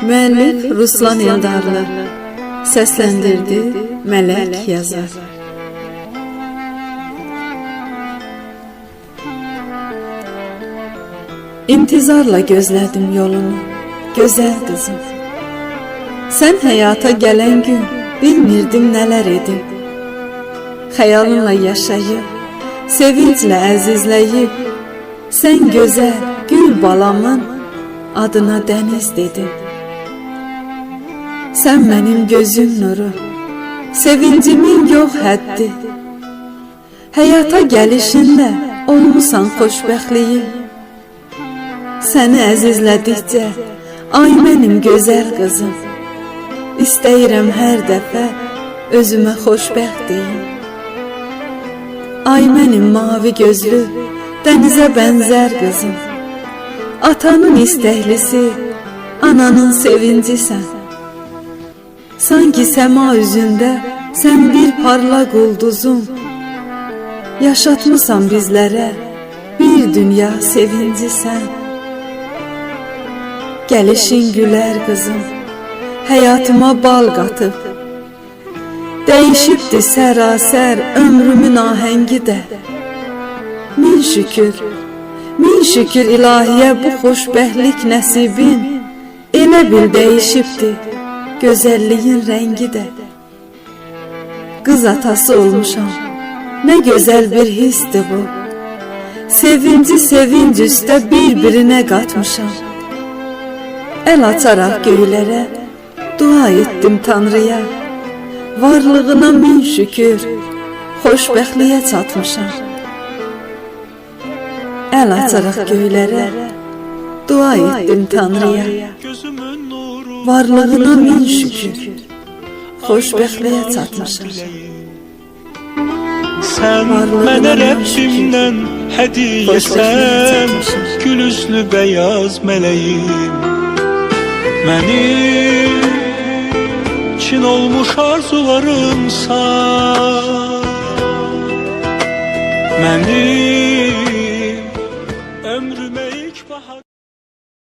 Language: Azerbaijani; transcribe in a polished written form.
Müəllif Ruslan Eldarlı, səsləndirdi Mələk Yazar. İntizarla gözlədim yolunu, gözəl qızım. Sən həyata gələn gün bilmirdim nələr edim. Xəyalınla yaşayıb, sevinclə əzizləyib, sən gözəl gül balamın adına dəniz dedim. Sən mənim gözüm nuru, sevincimin yox həddi. Həyata gəlişində olmusan xoşbəxtliyim. Səni əzizlədikcə, ay mənim gözəl qızım, İstəyirəm hər dəfə özümə xoşbəxt deyim. Ay mənim mavi gözlü, dənizə bənzər qızım, atanın istəklisi, ananın sevincisən. Sanki səma üzündə sən bir parlaq ulduzum, yaşatmısan bizlərə bir dünya sevincisən. Gəlişin gülər qızım, həyatıma bal qatıb, dəyişibdir sərasər ömrümün ahəngi də. Min şükür ilahiyə bu xoşbəxtlik nəsibin, elə bil dəyişibdir gözəlliyin rəngi də. Qız atası olmuşam, nə gözəl bir hisdir bu, sevinci sevinc üstə bir-birinə qatmışam. Əl açaraq göylərə dua etdim Tanrıya, varlığına min şükür, xoşbəxtliyə çatmışam. Əl açaraq göylərə dua etdim Tanrıya, varlığına min şükür, xoşbəxtliyə çatmışam. Sən mənə Rəbbimdən hədiyyəsən, gül üzlü bəyaz mələyim. Mənim için olmuş arzularımsan, mənim